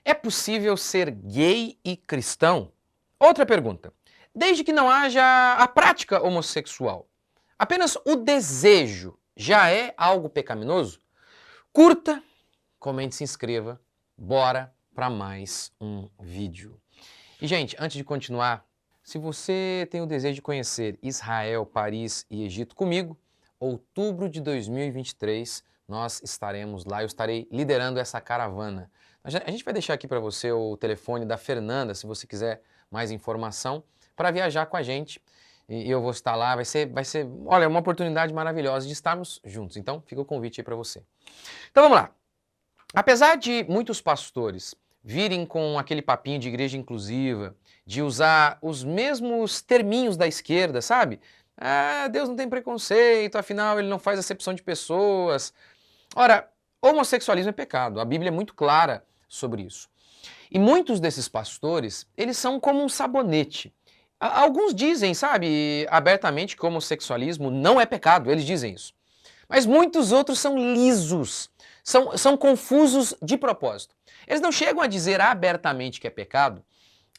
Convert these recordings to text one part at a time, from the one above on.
É possível ser gay e cristão? Outra pergunta. Desde que não haja a prática homossexual, apenas o desejo já é algo pecaminoso? Curta, comente, se inscreva. Bora para mais um vídeo. E, gente, antes de continuar, se você tem o desejo de conhecer Israel, Paris e Egito comigo, outubro de 2023, nós estaremos lá, eu estarei liderando essa caravana. A gente vai deixar aqui para você o telefone da Fernanda, se você quiser mais informação, para viajar com a gente. E eu vou estar lá, olha, uma oportunidade maravilhosa de estarmos juntos. Então, fica o convite aí para você. Então, vamos lá. Apesar de muitos pastores virem com aquele papinho de igreja inclusiva, de usar os mesmos terminhos da esquerda, sabe? Ah, Deus não tem preconceito, afinal ele não faz acepção de pessoas. Ora, homossexualismo é pecado, a Bíblia é muito clara sobre isso. E muitos desses pastores, eles são como um sabonete. Alguns dizem, sabe, abertamente que o homossexualismo não é pecado, eles dizem isso. Mas muitos outros são lisos, são confusos de propósito. Eles não chegam a dizer abertamente que é pecado,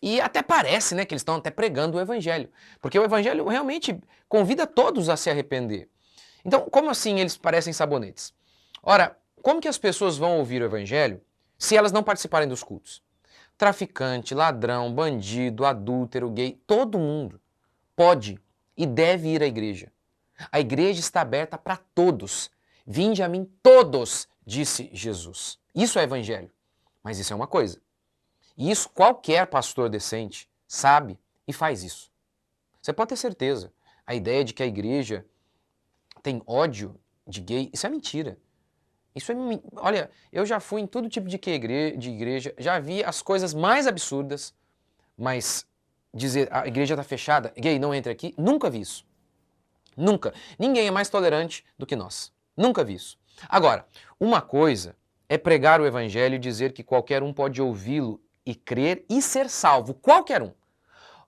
e até parece, né, que eles estão até pregando o evangelho, porque o evangelho realmente convida todos a se arrepender. Então, como assim eles parecem sabonetes? Ora, como que as pessoas vão ouvir o evangelho se elas não participarem dos cultos? Traficante, ladrão, bandido, adúltero, gay, todo mundo pode e deve ir à igreja. A igreja está aberta para todos. Vinde a mim todos, disse Jesus. Isso é evangelho. Mas isso é uma coisa. E isso qualquer pastor decente sabe e faz isso. Você pode ter certeza. A ideia de que a igreja tem ódio de gay, isso é mentira. Olha, eu já fui em todo tipo de igreja, já vi as coisas mais absurdas, mas dizer a igreja está fechada, gay não entra aqui, nunca vi isso. Nunca. Ninguém é mais tolerante do que nós. Nunca vi isso. Agora, uma coisa é pregar o evangelho e dizer que qualquer um pode ouvi-lo e crer e ser salvo. Qualquer um.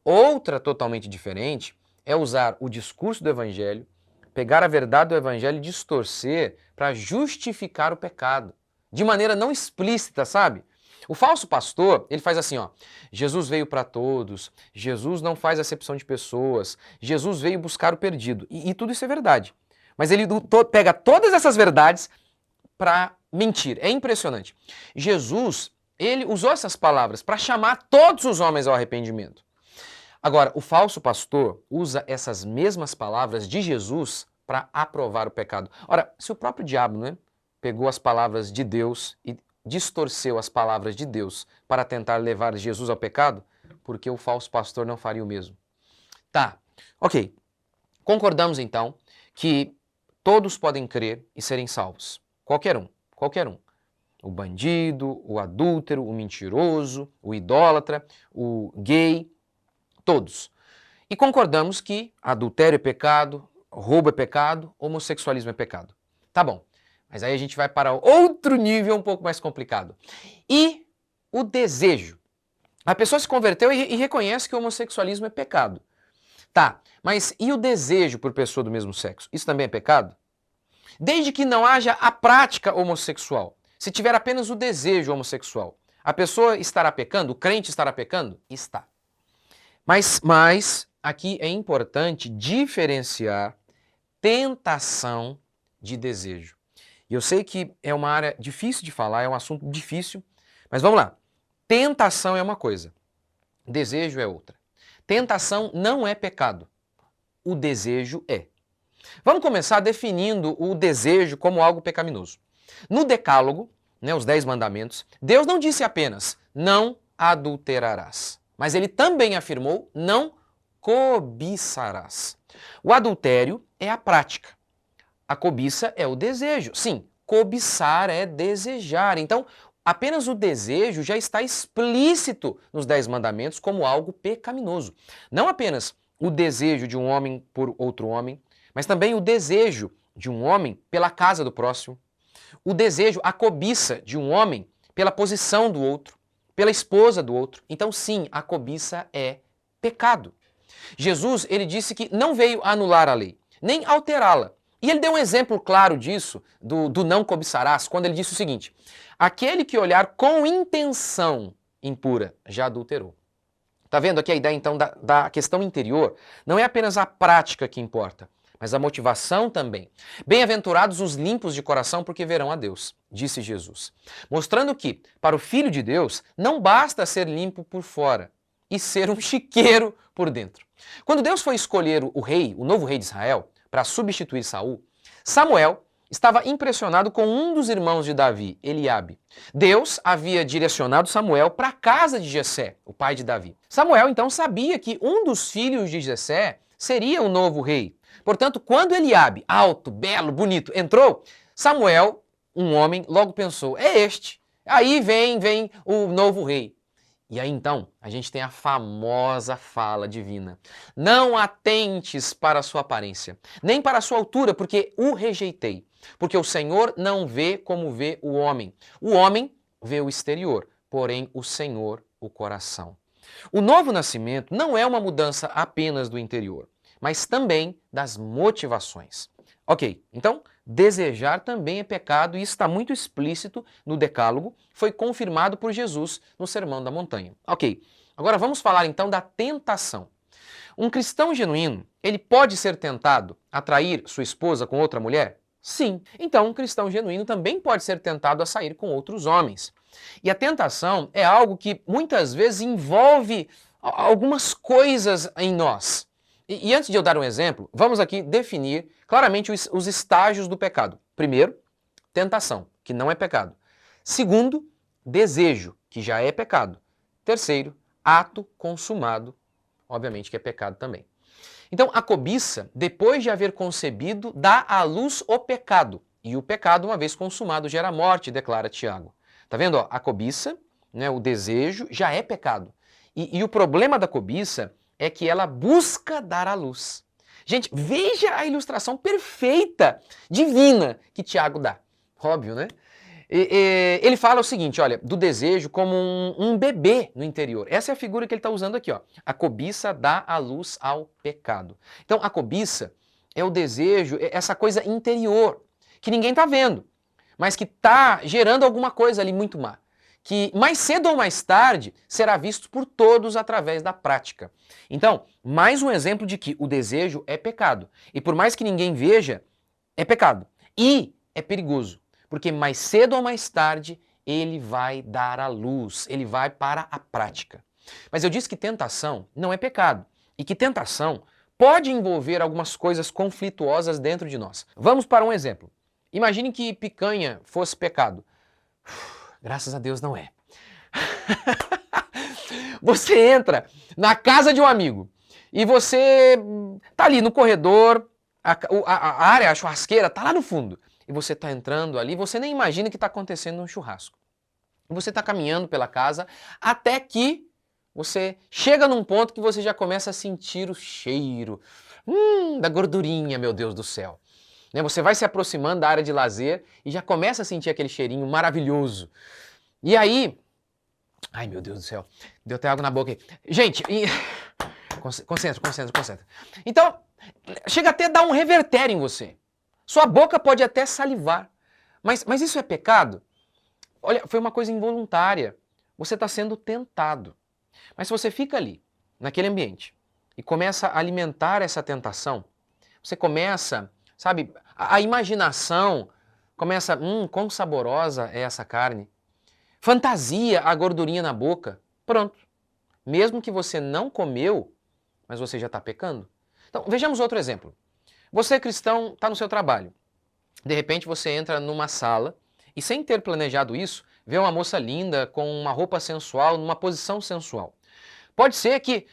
Outra totalmente diferente é usar o discurso do evangelho, pegar a verdade do evangelho e distorcer para justificar o pecado. De maneira não explícita, sabe? O falso pastor, ele faz assim, ó, Jesus veio para todos, Jesus não faz acepção de pessoas, Jesus veio buscar o perdido. E tudo isso é verdade. Mas ele pega todas essas verdades para mentir. É impressionante. Jesus, ele usou essas palavras para chamar todos os homens ao arrependimento. Agora, o falso pastor usa essas mesmas palavras de Jesus para aprovar o pecado. Ora, se o próprio diabo, né, pegou as palavras de Deus e distorceu as palavras de Deus para tentar levar Jesus ao pecado, porque o falso pastor não faria o mesmo. Tá, ok. Concordamos então que todos podem crer e serem salvos. Qualquer um, qualquer um. O bandido, o adúltero, o mentiroso, o idólatra, o gay, todos. E concordamos que adultério é pecado, roubo é pecado, homossexualismo é pecado. Tá bom. Mas aí a gente vai para outro nível um pouco mais complicado. E o desejo. A pessoa se converteu e reconhece que o homossexualismo é pecado. Tá, mas e o desejo por pessoa do mesmo sexo? Isso também é pecado? Desde que não haja a prática homossexual. Se tiver apenas o desejo homossexual, a pessoa estará pecando? O crente estará pecando? Está. Mas aqui é importante diferenciar tentação de desejo. E eu sei que é uma área difícil de falar, é um assunto difícil, mas vamos lá. Tentação é uma coisa, desejo é outra. Tentação não é pecado, o desejo é. Vamos começar definindo o desejo como algo pecaminoso. No Decálogo, né, os 10 mandamentos, Deus não disse apenas, não adulterarás, mas ele também afirmou, não cobiçarás. O adultério é a prática. A cobiça é o desejo. Sim, cobiçar é desejar. Então, apenas o desejo já está explícito nos 10 mandamentos como algo pecaminoso. Não apenas o desejo de um homem por outro homem, mas também o desejo de um homem pela casa do próximo. O desejo, a cobiça de um homem pela posição do outro, pela esposa do outro. Então, sim, a cobiça é pecado. Jesus, ele disse que não veio anular a lei, nem alterá-la. E ele deu um exemplo claro disso, do não cobiçarás, quando ele disse o seguinte: aquele que olhar com intenção impura já adulterou. Tá vendo aqui a ideia então da questão interior? Não é apenas a prática que importa, mas a motivação também. Bem-aventurados os limpos de coração, porque verão a Deus, disse Jesus. Mostrando que, para o Filho de Deus, não basta ser limpo por fora e ser um chiqueiro por dentro. Quando Deus foi escolher o rei, o novo rei de Israel, para substituir Saul, Samuel estava impressionado com um dos irmãos de Davi, Eliabe. Deus havia direcionado Samuel para a casa de Jessé, o pai de Davi. Samuel então sabia que um dos filhos de Jessé seria o novo rei. Portanto, quando Eliabe, alto, belo, bonito, entrou, Samuel, um homem, logo pensou: é este. Aí vem o novo rei. E aí então, a gente tem a famosa fala divina: não atentes para a sua aparência, nem para a sua altura, porque o rejeitei. Porque o Senhor não vê como vê o homem. O homem vê o exterior, porém o Senhor o coração. O novo nascimento não é uma mudança apenas do interior, mas também das motivações. Ok, então desejar também é pecado e está muito explícito no Decálogo, foi confirmado por Jesus no Sermão da Montanha. Ok, agora vamos falar então da tentação. Um cristão genuíno, ele pode ser tentado a trair sua esposa com outra mulher? Sim. Então um cristão genuíno também pode ser tentado a sair com outros homens. E a tentação é algo que muitas vezes envolve algumas coisas em nós. E antes de eu dar um exemplo, vamos aqui definir claramente os estágios do pecado. Primeiro, tentação, que não é pecado. Segundo, desejo, que já é pecado. Terceiro, ato consumado, obviamente que é pecado também. Então, a cobiça, depois de haver concebido, dá à luz o pecado. E o pecado, uma vez consumado, gera morte, declara Tiago. Tá vendo? Ó, a cobiça, né, o desejo, já é pecado. E o problema da cobiça é que ela busca dar à luz. Gente, veja a ilustração perfeita, divina, que Tiago dá. Óbvio, né? Ele fala o seguinte, olha, do desejo como um bebê no interior. Essa é a figura que ele está usando aqui, ó. A cobiça dá à luz ao pecado. Então, a cobiça é o desejo, é essa coisa interior, que ninguém está vendo, mas que está gerando alguma coisa ali muito má, que mais cedo ou mais tarde será visto por todos através da prática. Então, mais um exemplo de que o desejo é pecado. E por mais que ninguém veja, é pecado. E é perigoso, porque mais cedo ou mais tarde ele vai dar à luz, ele vai para a prática. Mas eu disse que tentação não é pecado e que tentação pode envolver algumas coisas conflituosas dentro de nós. Vamos para um exemplo. Imagine que picanha fosse pecado. Graças a Deus não é. Você entra na casa de um amigo e você tá ali no corredor, a área, a churrasqueira tá lá no fundo. E você tá entrando ali, você nem imagina que tá acontecendo um churrasco. E você tá caminhando pela casa até que você chega num ponto que você já começa a sentir o cheiro da gordurinha, meu Deus do céu. Né? Você vai se aproximando da área de lazer e já começa a sentir aquele cheirinho maravilhoso. E aí... Ai, meu Deus do céu. Deu até água na boca aí. Gente, concentra. Então, chega até a dar um revertério em você. Sua boca pode até salivar. Mas isso é pecado? Olha, foi uma coisa involuntária. Você está sendo tentado. Mas se você fica ali, naquele ambiente, e começa a alimentar essa tentação, você começa, sabe, a imaginação começa, quão saborosa é essa carne. Fantasia a gordurinha na boca. Pronto. Mesmo que você não comeu, mas você já está pecando. Então, vejamos outro exemplo. Você, cristão, está no seu trabalho. De repente, você entra numa sala e, sem ter planejado isso, vê uma moça linda com uma roupa sensual, numa posição sensual. Pode ser que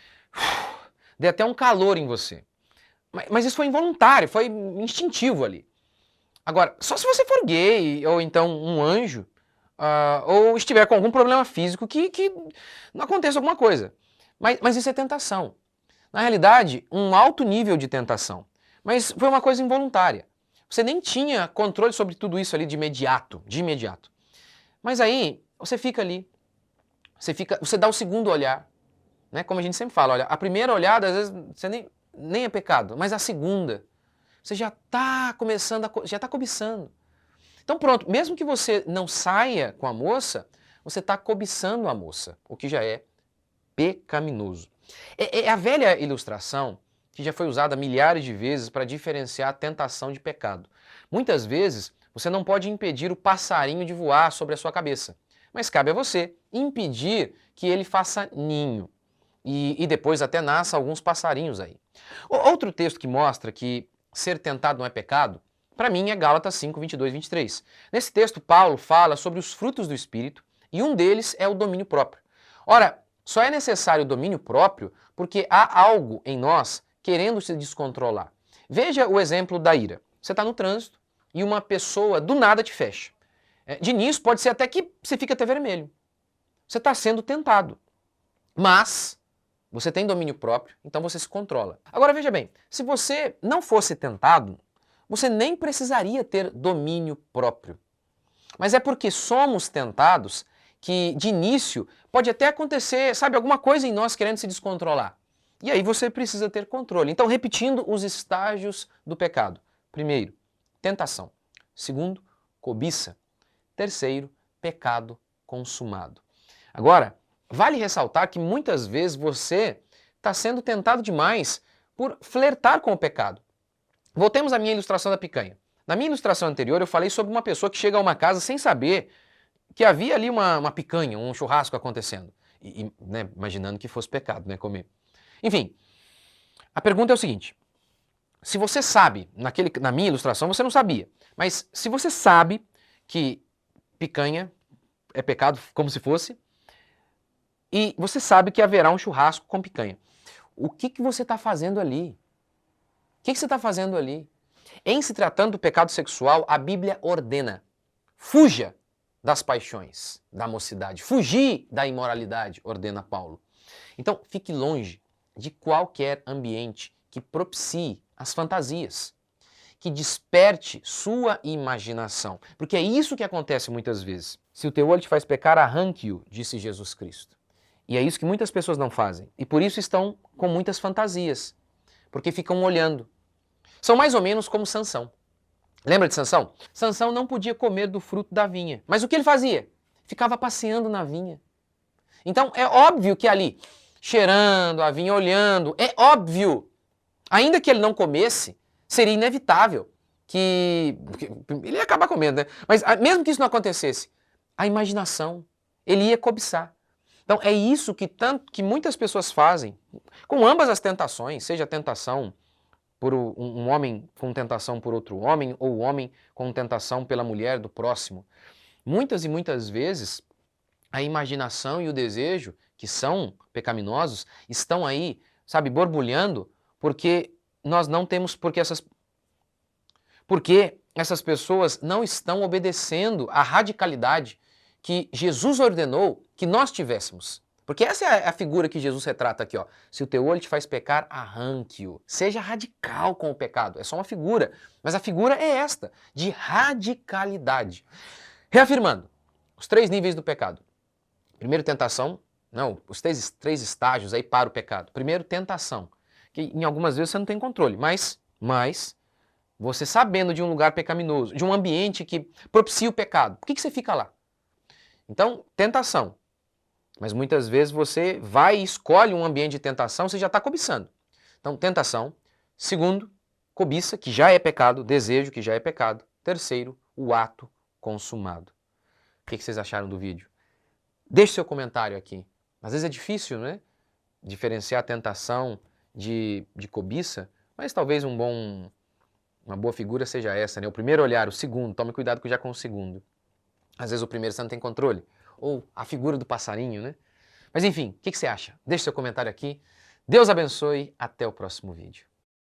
dê até um calor em você. Mas isso foi involuntário, foi instintivo ali. Agora, só se você for gay ou então um anjo, ou estiver com algum problema físico que não aconteça alguma coisa. Mas isso é tentação. Na realidade, um alto nível de tentação. Mas foi uma coisa involuntária. Você nem tinha controle sobre tudo isso ali de imediato. Mas aí, você fica ali. Você dá o segundo olhar. Né? Como a gente sempre fala, olha, a primeira olhada, às vezes, você nem é pecado, mas a segunda, você já está começando, já está cobiçando. Então pronto, mesmo que você não saia com a moça, você está cobiçando a moça, o que já é pecaminoso. É a velha ilustração que já foi usada milhares de vezes para diferenciar a tentação de pecado. Muitas vezes você não pode impedir o passarinho de voar sobre a sua cabeça, mas cabe a você impedir que ele faça ninho e depois até nasça alguns passarinhos aí. Outro texto que mostra que ser tentado não é pecado, para mim é Gálatas 5, 22 e 23. Nesse texto, Paulo fala sobre os frutos do Espírito e um deles é o domínio próprio. Ora, só é necessário o domínio próprio porque há algo em nós querendo se descontrolar. Veja o exemplo da ira. Você está no trânsito e uma pessoa do nada te fecha. De início, pode ser até que você fique até vermelho. Você está sendo tentado. Mas você tem domínio próprio, então você se controla. Agora veja bem, se você não fosse tentado, você nem precisaria ter domínio próprio. Mas é porque somos tentados que, de início, pode até acontecer, sabe, alguma coisa em nós querendo se descontrolar. E aí você precisa ter controle. Então, repetindo os estágios do pecado. Primeiro, tentação. Segundo, cobiça. Terceiro, pecado consumado. Agora, vale ressaltar que muitas vezes você está sendo tentado demais por flertar com o pecado. Voltemos à minha ilustração da picanha. Na minha ilustração anterior eu falei sobre uma pessoa que chega a uma casa sem saber que havia ali uma picanha, um churrasco acontecendo. Né, imaginando que fosse pecado, né, comer. Enfim, a pergunta é o seguinte. Se você sabe, na minha ilustração você não sabia, mas se você sabe que picanha é pecado como se fosse, e você sabe que haverá um churrasco com picanha, o que você está fazendo ali? O que você está fazendo ali? Em se tratando do pecado sexual, a Bíblia ordena: fuja das paixões da mocidade, fugir da imoralidade, ordena Paulo. Então, fique longe de qualquer ambiente que propicie as fantasias, que desperte sua imaginação, porque é isso que acontece muitas vezes. Se o teu olho te faz pecar, arranque-o, disse Jesus Cristo. E é isso que muitas pessoas não fazem, e por isso estão com muitas fantasias, porque ficam olhando. São mais ou menos como Sansão. Lembra de Sansão? Sansão não podia comer do fruto da vinha. Mas o que ele fazia? Ficava passeando na vinha. Então é óbvio que ali, cheirando a vinha, olhando, é óbvio, ainda que ele não comesse, seria inevitável que ele ia acabar comendo, né? Mas mesmo que isso não acontecesse, a imaginação, ele ia cobiçar. Então é isso que muitas pessoas fazem com ambas as tentações, seja a tentação por um homem com tentação por outro homem, ou o homem com tentação pela mulher do próximo. Muitas e muitas vezes, a imaginação e o desejo, que são pecaminosos, estão aí, sabe, borbulhando, porque nós não temos, porque essas pessoas não estão obedecendo à radicalidade que Jesus ordenou que nós tivéssemos. Porque essa é a figura que Jesus retrata aqui, ó. Se o teu olho te faz pecar, arranque-o. Seja radical com o pecado. É só uma figura. Mas a figura é esta, de radicalidade. Reafirmando, os 3 níveis do pecado. Primeiro, tentação. Não, os três estágios aí para o pecado. Primeiro, tentação. Que em algumas vezes você não tem controle. Mas você sabendo de um lugar pecaminoso, de um ambiente que propicia o pecado, por que você fica lá? Então, tentação. Mas muitas vezes você vai e escolhe um ambiente de tentação, você já está cobiçando. Então, tentação. Segundo, cobiça, que já é pecado. Desejo, que já é pecado. Terceiro, o ato consumado. O que vocês acharam do vídeo? Deixe seu comentário aqui. Às vezes é difícil, né? Diferenciar tentação de cobiça, mas talvez uma boa figura seja essa, né? O primeiro olhar, o segundo, tome cuidado já com o segundo. Às vezes o primeiro você não tem controle. Ou a figura do passarinho, né? Mas enfim, o que você acha? Deixe seu comentário aqui. Deus abençoe. Até o próximo vídeo.